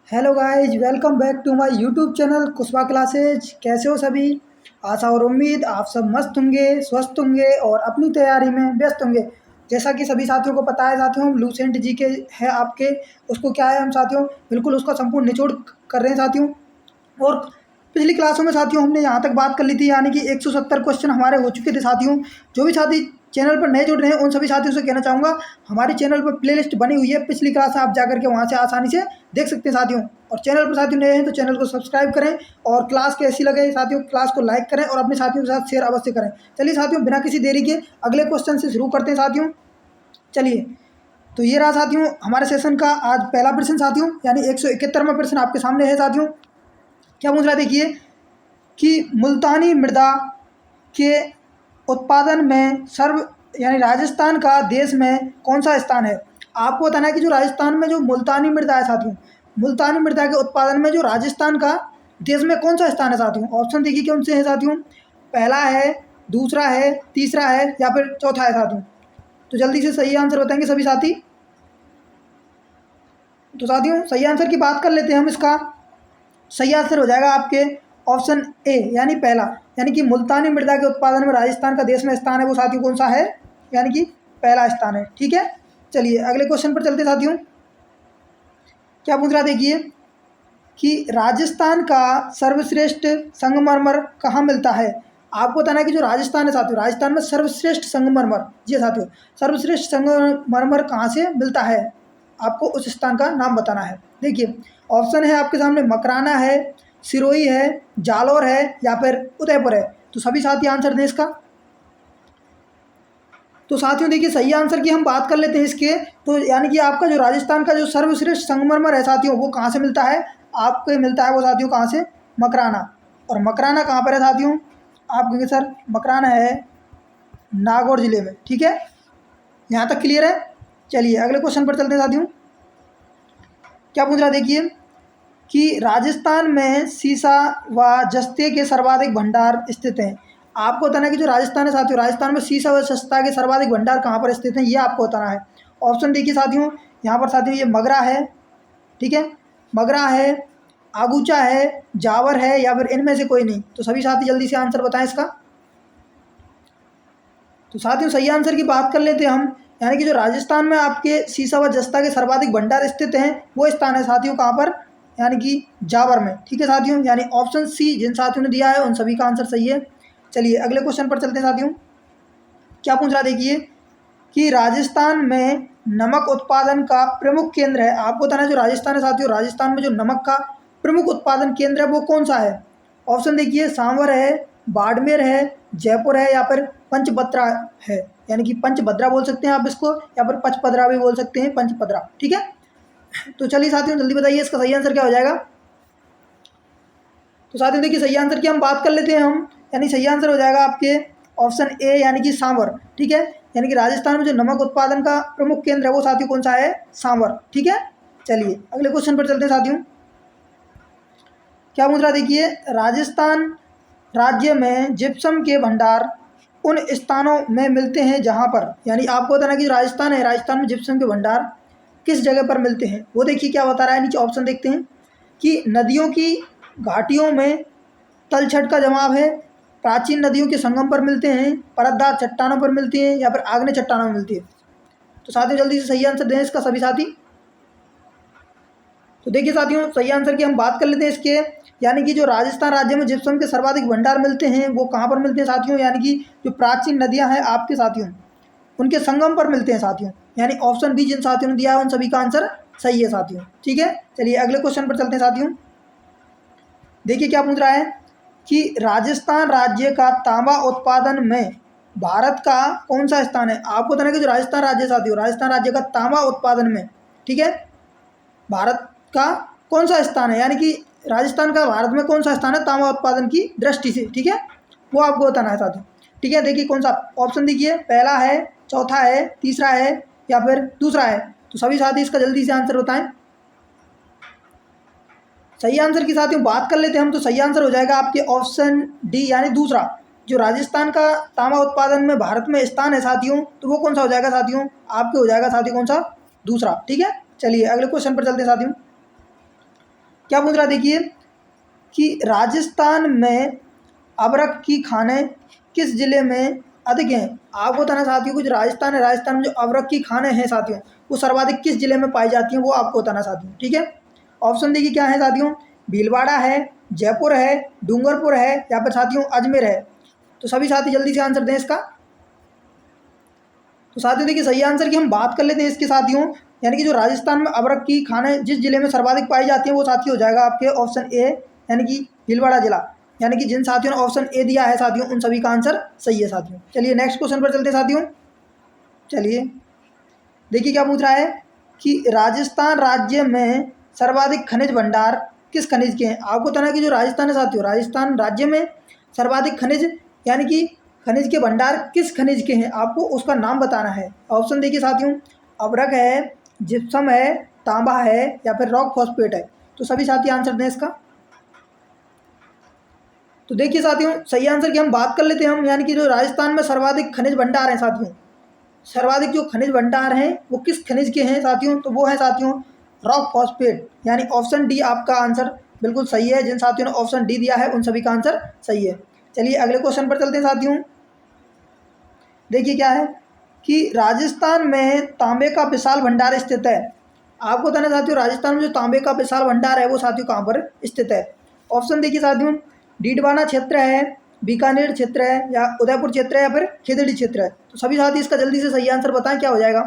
Hello guys, welcome back to my YouTube channel Kushwaha classes. कैसे हो सभी? आशा और उम्मीद आप सब मस्त होंगे, स्वस्थ होंगे और अपनी तैयारी में व्यस्त होंगे। जैसा कि सभी साथियों को पता है साथियों, हम लूसेंट जी के है आपके, उसको क्या है हम साथियों बिल्कुल उसका संपूर्ण निचोड़ कर रहे हैं साथियों। और पिछली क्लासों में साथियों हमने यहाँ तक बात कर ली थी, यानी कि 170 क्वेश्चन हमारे हो चुके थे साथियों। जो भी साथी चैनल पर नए जुड़ रहे हैं उन सभी साथियों से कहना चाहूँगा, हमारे चैनल पर प्लेलिस्ट बनी हुई है, पिछली क्लास आप जाकर के वहाँ से आसानी से देख सकते हैं साथियों। और चैनल पर साथियों नए हैं तो चैनल को सब्सक्राइब करें और क्लास कैसी लगे साथियों, क्लास को लाइक करें और अपने साथियों के साथ शेयर अवश्य करें। चलिए साथियों, बिना किसी देरी के अगले क्वेश्चन से शुरू करते हैं साथियों। चलिए, तो ये रहा साथियों हमारे सेशन का आज पहला प्रश्न साथियों, यानी 171वां प्रश्न आपके सामने है साथियों। क्या पूछ रहा है देखिए कि मुल्तानी मृदा के उत्पादन में सर्व यानी राजस्थान का देश में कौन सा स्थान है। आपको बताना है कि जो राजस्थान में जो मुल्तानी मृदा है साथियों, मुल्तानी मृदा के उत्पादन में जो राजस्थान का देश में कौन सा स्थान है साथियों। ऑप्शन देखिए कौन से हैं साथियों, पहला है, दूसरा है, तीसरा है या फिर चौथा है साथियों। तो जल्दी से सही आंसर बताएंगे सभी साथी। तो साथियों सही आंसर की बात कर लेते हैं हम। इसका सही आंसर हो जाएगा आपके ऑप्शन ए, यानी पहला, यानी कि मुल्तानी मृदा के उत्पादन में राजस्थान का देश में स्थान है वो साथियों कौन सा है, यानी कि पहला स्थान है। ठीक है, चलिए अगले क्वेश्चन पर चलते साथियों। क्या पूछ रहा देखिए कि राजस्थान का सर्वश्रेष्ठ संगमरमर कहाँ मिलता है। आपको बताना है कि जो राजस्थान है साथियों, राजस्थान में सर्वश्रेष्ठ संगमरमर, जी साथियों, सर्वश्रेष्ठ संगमरमर कहाँ से मिलता है, आपको उस स्थान का नाम बताना है। देखिए ऑप्शन है आपके सामने, मकराना है, सिरोही है, जालोर है या फिर उदयपुर है। तो सभी साथी आंसर दें इसका। तो साथियों देखिए सही आंसर की हम बात कर लेते हैं इसके। तो यानी कि आपका जो राजस्थान का जो सर्वश्रेष्ठ संगमरमर है साथियों वो कहाँ से मिलता है, आपको मिलता है वो साथियों कहाँ से, मकराना। और मकराना कहाँ पर है साथियों, आप कहेंगे सर मकराना है नागौर जिले में। ठीक है, यहाँ तक क्लियर है। चलिए अगले क्वेश्चन पर चलते हैं साथियों। क्या पूछ रहा देखिए कि राजस्थान में सीसा व जस्ते के सर्वाधिक भंडार स्थित हैं। आपको बताना है कि जो राजस्थान है साथियों, राजस्थान में सीसा व जस्ता के सर्वाधिक भंडार कहाँ पर स्थित हैं, ये आपको बताना है। ऑप्शन देखिए साथियों, यहाँ पर साथियों ये मगरा है, ठीक है, मगरा है, आगूचा है, जावर है या फिर इनमें से कोई नहीं। तो सभी साथी जल्दी से आंसर बताएं इसका। तो साथियों सही आंसर की बात कर लेते हैं हम, यानी कि जो राजस्थान में आपके सीसा व जस्ता के सर्वाधिक भंडार स्थित हैं वो स्थान है साथियों कहाँ पर, यानी कि जावर में। ठीक है साथियों, यानी ऑप्शन सी जिन साथियों ने दिया है उन सभी का आंसर सही है। चलिए अगले क्वेश्चन पर चलते हैं साथियों। क्या पूछ रहा देखिए कि राजस्थान में नमक उत्पादन का प्रमुख केंद्र है। आपको बताना है जो राजस्थान है साथियों, राजस्थान में जो नमक का प्रमुख उत्पादन केंद्र है वो कौन सा है। ऑप्शन देखिए, सांवर है, बाड़मेर है, जयपुर है या फिर पंचभद्रा है, यानी कि पंचभद्रा बोल सकते हैं आप इसको या फिर पचपदरा भी बोल सकते हैं, पंचपदरा। ठीक है, तो चलिए साथियों जल्दी बताइए इसका सही आंसर क्या हो जाएगा। तो साथियों देखिए सही आंसर की हम बात कर लेते हैं हम, यानी सही आंसर हो जाएगा आपके ऑप्शन ए, यानी कि सांवर। ठीक है, यानी कि राजस्थान में जो नमक उत्पादन का प्रमुख केंद्र है वो साथियों कौन सा है, सांवर। ठीक है, चलिए अगले क्वेश्चन पर चलते हैं साथियों। क्या पूछ रहा देखिए, राजस्थान राज्य में जिप्सम के भंडार उन स्थानों में मिलते हैं जहां पर, यानी आपको बताना कि राजस्थान है, राजस्थान में जिप्सम के भंडार किस जगह पर मिलते हैं। वो देखिए क्या बता रहा है, नीचे ऑप्शन देखते हैं कि नदियों की घाटियों में तलछट का जमाव है, प्राचीन नदियों के संगम पर मिलते हैं, परतदार चट्टानों पर मिलती हैं या फिर आग्नेय चट्टानों में मिलती है। तो साथियों जल्दी से सही आंसर दें इसका सभी साथी। तो देखिए साथियों सही आंसर की हम बात कर लेते हैं इसके, यानी कि जो राजस्थान राज्य में जिप्सम के सर्वाधिक भंडार मिलते हैं वो कहाँ पर मिलते हैं साथियों, यानी कि जो प्राचीन नदियाँ हैं आपके साथियों उनके संगम पर मिलते हैं साथियों, यानी ऑप्शन बी जिन साथियों ने दिया है उन सभी का आंसर सही है साथियों। ठीक है, चलिए अगले क्वेश्चन पर चलते हैं साथियों। देखिए क्या पूछ रहा है कि राजस्थान राज्य का तांबा उत्पादन में भारत का कौन सा स्थान है। आपको बताना है कि जो राजस्थान राज्य साथियों, राजस्थान राज्य का तांबा उत्पादन में, ठीक है, भारत का कौन सा स्थान है, यानी कि राजस्थान का भारत में कौन सा स्थान है तांबा उत्पादन की दृष्टि से। ठीक है, वो आपको बताना है साथियों। ठीक है, देखिए कौन सा ऑप्शन देखिए, पहला है, चौथा है, तीसरा है या फिर दूसरा है। तो सभी साथी इसका जल्दी से आंसर बताएं। सही आंसर की साथियों बात कर लेते हैं हम, तो सही आंसर हो जाएगा आपके ऑप्शन डी, यानी दूसरा। जो राजस्थान का तांबा उत्पादन में भारत में स्थान है साथियों, तो वो कौन सा हो जाएगा साथियों, आपके हो जाएगा साथियों कौन सा, दूसरा। ठीक है, चलिए अगले क्वेश्चन पर चलते हैं साथियों। क्या पूछ रहा है देखिए कि राजस्थान में अबरख की खाने किस जिले में अधिक हैं। आपको बताना साथियों कुछ राजस्थान है, राजस्थान में जो अबरख की खाने हैं साथियों वो सर्वाधिक किस जिले में पाई जाती हैं वो आपको बताना साथियों। ठीक है, ऑप्शन देखिए क्या है साथियों, भीलवाड़ा है, जयपुर है, डूंगरपुर है या फिर साथियों अजमेर है। तो सभी साथी जल्दी से आंसर दें इसका। तो साथियों देखिए सही आंसर की हम बात कर लेते हैं इसके साथियों, यानी कि जो राजस्थान में अबरख की खाने जिस जिले में सर्वाधिक पाई जाती है वो साथी हो जाएगा आपके ऑप्शन ए, यानी कि भीलवाड़ा जिला। यानी कि जिन साथियों ने ऑप्शन ए दिया है साथियों उन सभी का आंसर सही है साथियों। चलिए नेक्स्ट क्वेश्चन पर चलते हैं साथियों। चलिए देखिए क्या पूछ रहा है कि राजस्थान राज्य में सर्वाधिक खनिज भंडार किस खनिज के हैं। आपको बताना है कि जो राजस्थान है साथियों, राजस्थान राज्य में सर्वाधिक खनिज यानी कि खनिज के भंडार किस खनिज के हैं, आपको उसका नाम बताना है। ऑप्शन देखिए साथियों, अबरख है, जिप्सम है, तांबा है या फिर रॉक फॉस्फेट है। तो सभी साथी आंसर दें इसका। तो देखिए साथियों सही आंसर की हम बात कर लेते हैं हम, यानी कि जो राजस्थान में सर्वाधिक खनिज भंडार हैं साथियों, सर्वाधिक जो खनिज भंडार हैं वो किस खनिज के हैं साथियों, तो वो है साथियों रॉक फॉस्फेट। यानी ऑप्शन डी आपका आंसर बिल्कुल सही है। जिन साथियों ने ऑप्शन डी दिया है उन सभी का आंसर सही है। चलिए अगले क्वेश्चन पर चलते हैं साथियों। देखिए क्या है कि राजस्थान में तांबे का विशाल भंडार स्थित है। आपको बताना साथियों राजस्थान में जो तांबे का विशाल भंडार है वो साथियों कहाँ पर स्थित है। ऑप्शन देखिए साथियों, डीडवाना क्षेत्र है, बीकानेर क्षेत्र है या उदयपुर क्षेत्र है या फिर खेतड़ी क्षेत्र है। तो सभी साथी इसका जल्दी से सही आंसर बताएं क्या हो जाएगा।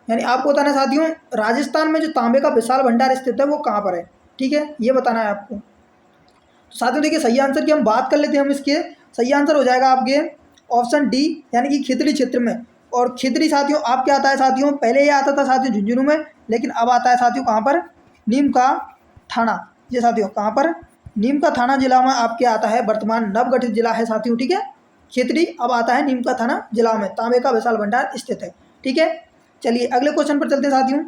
यानी आपको बताना है साथियों राजस्थान में जो तांबे का विशाल भंडार स्थित है वो कहाँ पर है। ठीक है, ये बताना है आपको। तो साथियों देखिए सही आंसर की हम बात कर लेते हैं हम इसके। सही आंसर हो जाएगा आपके ऑप्शन डी, यानी कि खेतड़ी क्षेत्र में। और खेतड़ी साथियों आप क्या आता है साथियों, पहले ये आता था साथियों झुंझुनू में, लेकिन अब आता है साथियों कहाँ पर, नीम का थाना। ये साथियों कहाँ पर, नीम का थाना जिला में आपके आता है, वर्तमान नवगठित जिला है साथियों। ठीक है, खेतड़ी अब आता है नीम का थाना जिला में, तांबे का विशाल भंडार स्थित है। ठीक है, चलिए अगले क्वेश्चन पर चलते हैं साथियों।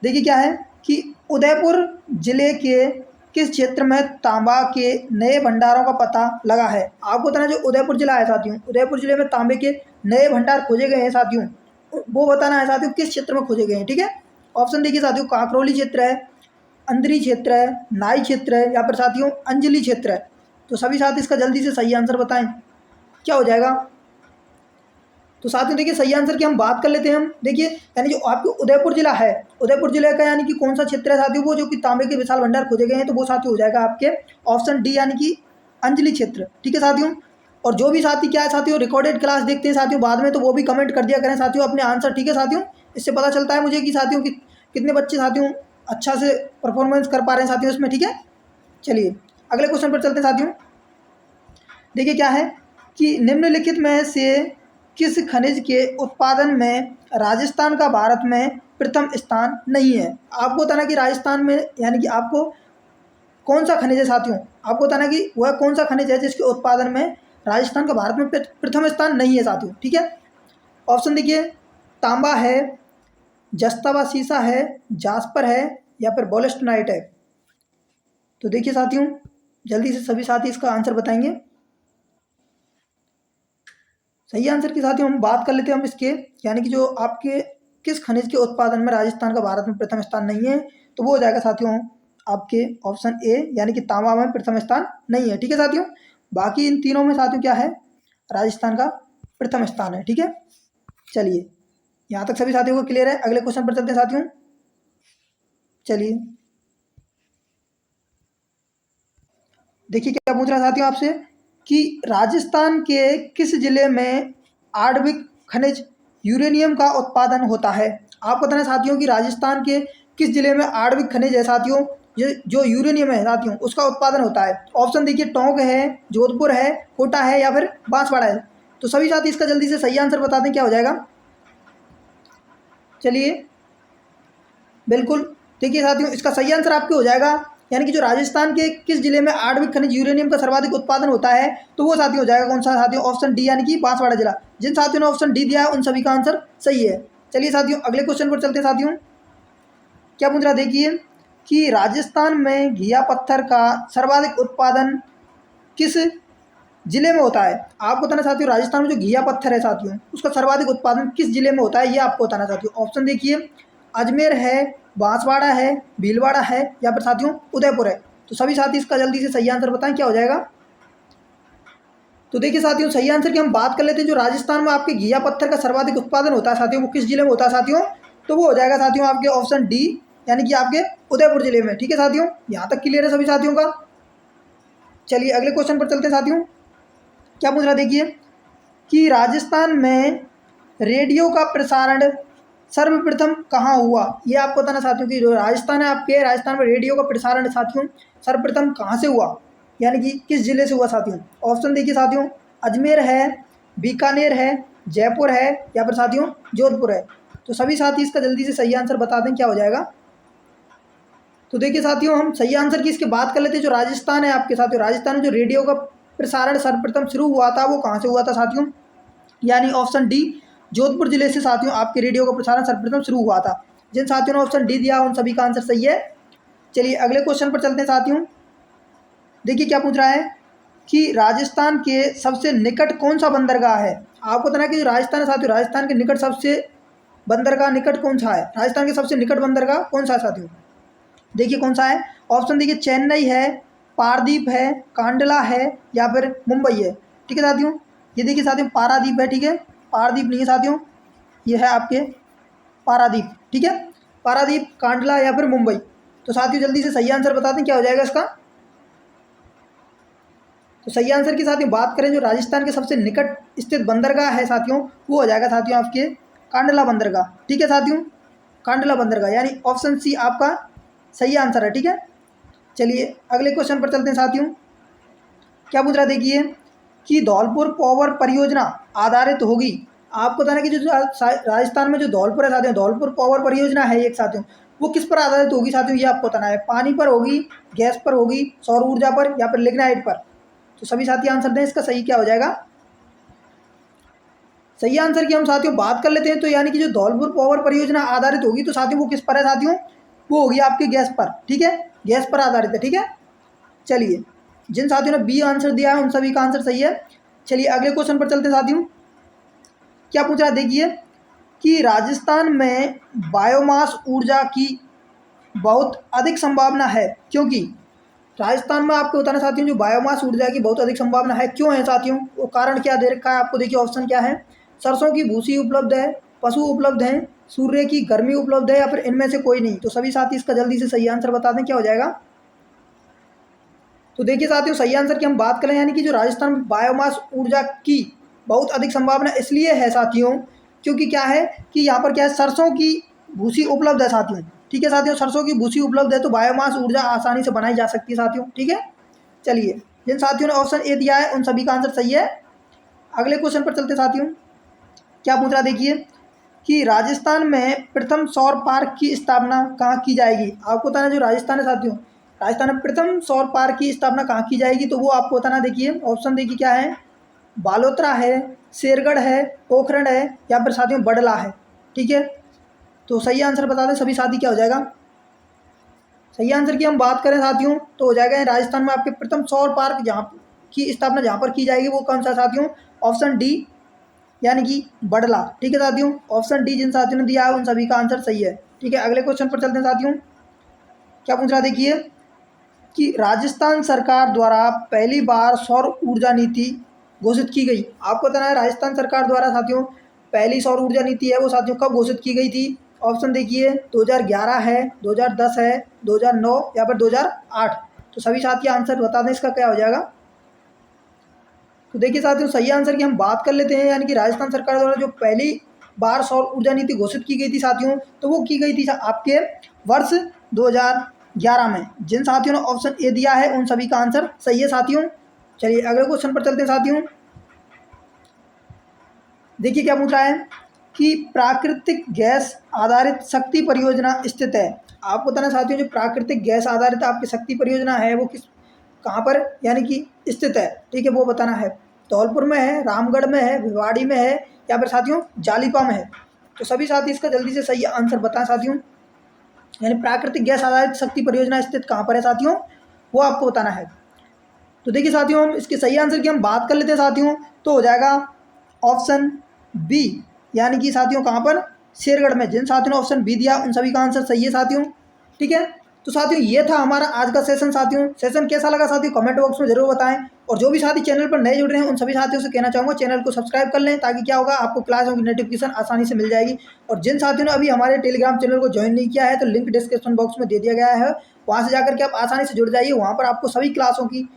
देखिए क्या है कि उदयपुर जिले के किस क्षेत्र में तांबा के नए भंडारों का पता लगा है। आपको बताना जो उदयपुर जिला है साथियों, उदयपुर जिले में तांबे के नए भंडार खोजे गए हैं साथियों, वो बताना है साथियों किस क्षेत्र में खोजे गए हैं। ठीक है, ऑप्शन देखिए साथियों, काकरोली क्षेत्र है, अंदरी क्षेत्र है, नाई क्षेत्र है या फिर साथियों अंजलि क्षेत्र है। तो सभी साथी इसका जल्दी से सही आंसर बताएं क्या हो जाएगा। तो साथियों देखिए सही आंसर की हम बात कर लेते हैं हम। देखिए यानी जो आपको उदयपुर जिला है, उदयपुर जिले का यानी कि कौन सा क्षेत्र है साथियों, वो जो कि तांबे के विशाल भंडार खोजे गए हैं, तो वो साथी हो जाएगा आपके ऑप्शन डी, यानी कि अंजलि क्षेत्र। ठीक है साथियों, और जो भी साथी क्या है साथियों रिकॉर्डेड क्लास देखते हैं साथियों बाद में, तो वो भी कमेंट कर दिया करें साथियों अपने आंसर। ठीक है साथियों, इससे पता चलता है मुझे कि साथियों कि कितने बच्चे साथियों अच्छा से परफॉर्मेंस कर पा रहे हैं साथियों इसमें। ठीक है, चलिए अगले क्वेश्चन पर चलते हैं साथियों। देखिए क्या है कि निम्नलिखित में से किस खनिज के उत्पादन में राजस्थान का भारत में प्रथम स्थान नहीं है। आपको बताना कि राजस्थान में यानी कि आपको कौन सा खनिज है साथियों, आपको बताना कि वह कौन सा खनिज है जिसके उत्पादन में राजस्थान का भारत में प्रथम स्थान नहीं है साथियों। ठीक है, ऑप्शन देखिए, तांबा है, जस्ता व सीसा है, जास्पर है या फिर बोलेस्टनाइट है। तो देखिए साथियों जल्दी से सभी साथी इसका आंसर बताएंगे। सही आंसर के साथियों हम बात कर लेते हैं हम इसके, यानी कि जो आपके किस खनिज के उत्पादन में राजस्थान का भारत में प्रथम स्थान नहीं है, तो वो हो जाएगा साथियों आपके ऑप्शन ए, यानी कि तांबा में प्रथम स्थान नहीं है। ठीक है साथियों, बाकी इन तीनों में साथियों क्या है, राजस्थान का प्रथम स्थान है। ठीक है, चलिए यहाँ तक सभी साथियों को क्लियर है। अगले क्वेश्चन पर चलते हैं साथियों। चलिए देखिए क्या पूछ रहा है साथियों आपसे कि राजस्थान के किस जिले में आणविक खनिज यूरेनियम का उत्पादन होता है। आपको बताना है साथियों कि राजस्थान के किस जिले में आणविक खनिज है साथियों, ये जो यूरेनियम है साथियों उसका उत्पादन होता है। ऑप्शन देखिए, टोंक है, जोधपुर है, कोटा है या फिर बांसवाड़ा है। तो सभी साथी इसका जल्दी से सही आंसर बता दें क्या हो जाएगा। चलिए बिल्कुल देखिए साथियों इसका सही आंसर आपके हो जाएगा, यानी कि जो राजस्थान के किस जिले में आणविक खनिज यूरेनियम का सर्वाधिक उत्पादन होता है, तो वो साथी हो जाएगा कौन सा साथियों, ऑप्शन डी, यानी कि बांसवाड़ा जिला। जिन साथियों ने ऑप्शन डी दिया है उन सभी का आंसर सही है। चलिए साथियों अगले क्वेश्चन पर चलते हैं साथियों। क्या पूछ रहा देखिए कि राजस्थान में घिया पत्थर का सर्वाधिक उत्पादन किस जिले में होता है। आपको बताना साथियों राजस्थान में जो घिया पत्थर है साथियों उसका सर्वाधिक उत्पादन किस जिले में होता है, ये आपको बताना साथियों। ऑप्शन देखिए, अजमेर है, बांसवाड़ा है, भीलवाड़ा है या फिर साथियों उदयपुर है। तो सभी साथी इसका जल्दी से सही आंसर बताएं क्या हो जाएगा। तो देखिए साथियों, सही आंसर की हम बात कर लेते हैं। जो राजस्थान में आपके घिया पत्थर का सर्वाधिक उत्पादन होता है साथियों, वो किस जिले में होता है साथियों, तो वो हो जाएगा साथियों आपके ऑप्शन डी, यानी कि आपके उदयपुर जिले में। ठीक है साथियों, यहाँ तक क्लियर है सभी साथियों का। चलिए अगले क्वेश्चन पर चलते हैं साथियों। क्या पूछ रहा देखिए कि राजस्थान में रेडियो का प्रसारण सर्वप्रथम कहाँ हुआ। ये आपको बताना साथियों कि जो राजस्थान है आपके, राजस्थान में रेडियो का प्रसारण साथियों सर्वप्रथम कहाँ से हुआ, यानी कि किस जिले से हुआ साथियों। ऑप्शन देखिए साथियों, अजमेर है, बीकानेर है, जयपुर है या फिर साथियों जोधपुर है। तो सभी साथी इसका जल्दी से सही आंसर बता दें क्या हो जाएगा। तो देखिए साथियों, हम सही आंसर की इसके बात कर लेते हैं। जो राजस्थान है आपके साथियों, राजस्थान में जो रेडियो का प्रसारण सर्वप्रथम शुरू हुआ था वो कहाँ से हुआ था साथियों, यानी ऑप्शन डी, जोधपुर जिले से साथियों आपके रेडियो का प्रसारण सर्वप्रथम शुरू हुआ था। जिन साथियों ने ऑप्शन डी दिया उन सभी का आंसर सही है। चलिए अगले क्वेश्चन पर चलते हैं साथियों। देखिए क्या पूछ रहा है कि राजस्थान के सबसे निकट कौन सा बंदरगाह है। आपको बताना है कि जो राजस्थान है साथियों, राजस्थान के निकट सबसे बंदरगाह निकट कौन सा है, राजस्थान के सबसे निकट बंदरगाह कौन सा है साथियों। देखिए कौन सा है, ऑप्शन देखिए चेन्नई है, पारदीप है, कांडला है या फिर मुंबई है। ठीक है साथियों, ये देखिए साथियों पारादीप है। ठीक है, पारदीप नहीं है साथियों, ये है आपके पारादीप। ठीक है, पारादीप, कांडला या फिर मुंबई। तो साथियों जल्दी से सही आंसर बता दें क्या हो जाएगा इसका। तो सही आंसर की साथियों बात करें, जो राजस्थान के सबसे निकट स्थित बंदरगाह है साथियों, वो हो जाएगा साथियों आपके कांडला बंदरगाह। ठीक है साथियों, कांडला बंदरगाह यानी ऑप्शन सी आपका सही आंसर है। ठीक है, चलिए अगले क्वेश्चन पर चलते हैं साथियों। क्या पूछ रहा देखिए कि धौलपुर पावर परियोजना आधारित होगी। आपको बताना कि जो राजस्थान में जो धौलपुर है साथियों, धौलपुर पावर परियोजना है एक साथियों, वो किस पर आधारित होगी साथियों, ये आपको बताना है। पानी पर होगी, गैस पर होगी, सौर ऊर्जा पर या फिर लिग्नाइट पर। तो सभी साथी आंसर दें इसका सही क्या हो जाएगा। सही आंसर की हम साथियों बात कर लेते हैं। तो यानी कि जो धौलपुर पावर परियोजना आधारित होगी तो साथियों वो किस पर है साथियों, वो होगी आपके गैस पर। ठीक है, गैस पर आधारित है। ठीक है, चलिए जिन साथियों ने बी आंसर दिया है उन सभी का आंसर सही है। चलिए अगले क्वेश्चन पर चलते हैं साथियों। क्या पूछ रहा देखिए कि राजस्थान में बायोमास ऊर्जा की बहुत अधिक संभावना है, क्योंकि राजस्थान में आपको बताना साथियों जो बायोमास ऊर्जा की बहुत अधिक संभावना है, क्यों है साथियों, वो कारण क्या दे रखा है आपको। देखिए ऑप्शन क्या है, सरसों की भूसी उपलब्ध है, पशु उपलब्ध हैं, सूर्य की गर्मी उपलब्ध है या फिर इनमें से कोई नहीं। तो सभी साथी इसका जल्दी से सही आंसर बता दें क्या हो जाएगा। तो देखिए साथियों, सही आंसर की हम बात करें, यानी कि जो राजस्थान में बायोमास ऊर्जा की बहुत अधिक संभावना इसलिए है साथियों, क्योंकि क्या है कि यहाँ पर क्या है, सरसों की भूसी उपलब्ध है साथियों। ठीक है साथियों, सरसों की भूसी उपलब्ध है तो बायोमास ऊर्जा आसानी से बनाई जा सकती है साथियों। ठीक है, चलिए जिन साथियों ने ऑप्शन ए दिया है उन सभी का आंसर सही है। अगले क्वेश्चन पर चलते साथियों। क्या पूछ रहा देखिए कि राजस्थान में प्रथम सौर पार्क की स्थापना कहाँ की जाएगी। आपको बताना जो राजस्थान है साथियों, राजस्थान में प्रथम सौर पार्क की स्थापना कहाँ की जाएगी, तो वो आपको बताना। देखिए ऑप्शन देखिए क्या है, बालोतरा है, शेरगढ़ है, पोखरण है या फिर साथियों बडला है। ठीक है, तो सही आंसर बता दें सभी साथी क्या हो जाएगा। सही आंसर की हम बात करें साथियों तो हो जाएगा राजस्थान में आपके प्रथम सौर पार्क जहाँ की स्थापना जहाँ पर की जाएगी वो कौन सा साथियों, ऑप्शन डी यानी कि बडला। ठीक है साथियों, ऑप्शन डी जिन साथियों ने दिया है उन सभी का आंसर सही है। ठीक है, अगले क्वेश्चन पर चलते हैं साथियों। क्या पूछ रहा देखिए कि राजस्थान सरकार द्वारा पहली बार सौर ऊर्जा नीति घोषित की गई। आपको बताना है राजस्थान सरकार द्वारा साथियों पहली सौर ऊर्जा नीति है वो साथियों कब घोषित की गई थी। ऑप्शन देखिए 2011 है, 2010 है, 2009 या फिर 2008। तो सभी साथी आंसर बता दें इसका क्या हो जाएगा। तो देखिए साथियों, सही आंसर की हम बात कर लेते हैं, यानी कि राजस्थान सरकार द्वारा जो पहली बार सौर ऊर्जा नीति घोषित की गई थी साथियों, तो वो की गई थी आपके वर्ष 2011 में। जिन साथियों ने ऑप्शन ए दिया है उन सभी का आंसर सही है साथियों। चलिए अगले क्वेश्चन पर चलते हैं साथियों। देखिए क्या पूछ रहा है कि प्राकृतिक गैस आधारित शक्ति परियोजना स्थित है। आपको बताना साथियों जो प्राकृतिक गैस आधारित आपकी शक्ति परियोजना है वो किस कहाँ पर यानी कि स्थित है। ठीक है, वो बताना है। धौलपुर में है, रामगढ़ में है, भिवाड़ी में है या फिर साथियों जालीपा में है। तो सभी साथी इसका जल्दी से सही आंसर बताएं साथियों, यानी प्राकृतिक गैस आधारित शक्ति परियोजना स्थित कहाँ पर है साथियों, वो आपको बताना है। तो देखिए साथियों, हम इसके सही आंसर की हम बात कर लेते हैं साथियों, तो हो जाएगा ऑप्शन बी, यानी कि साथियों कहाँ पर शेरगढ़ में। जिन साथियों ने ऑप्शन बी दिया उन सभी का आंसर सही है साथियों। ठीक है, तो साथियों ये था हमारा आज का सेशन। साथियों सेशन कैसा लगा साथियों कमेंट बॉक्स में जरूर बताएं। और जो भी साथी चैनल पर नए जुड़ रहे हैं उन सभी साथियों से कहना चाहूँगा चैनल को सब्सक्राइब कर लें, ताकि क्या होगा आपको क्लासों की नोटिफिकेशन आसानी से मिल जाएगी। और जिन साथियों ने अभी हमारे टेलीग्राम चैनल को ज्वाइन नहीं किया है तो लिंक डिस्क्रिप्शन बॉक्स में दे दिया गया है, वहाँ से जाकर के आप आसानी से जुड़ जाइए। वहाँ पर आपको सभी क्लासों की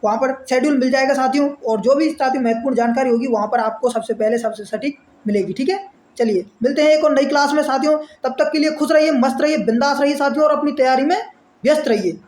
वहाँ पर शेड्यूल मिल जाएगा साथियों, और जो भी साथियों महत्वपूर्ण जानकारी होगी वहाँ पर आपको सबसे पहले सबसे सटीक मिलेगी। ठीक है, चलिए मिलते हैं एक और नई क्लास में साथियों। तब तक के लिए खुश रहिए, मस्त रहिए, बिंदास रहिए साथियों, और अपनी तैयारी में व्यस्त रहिए।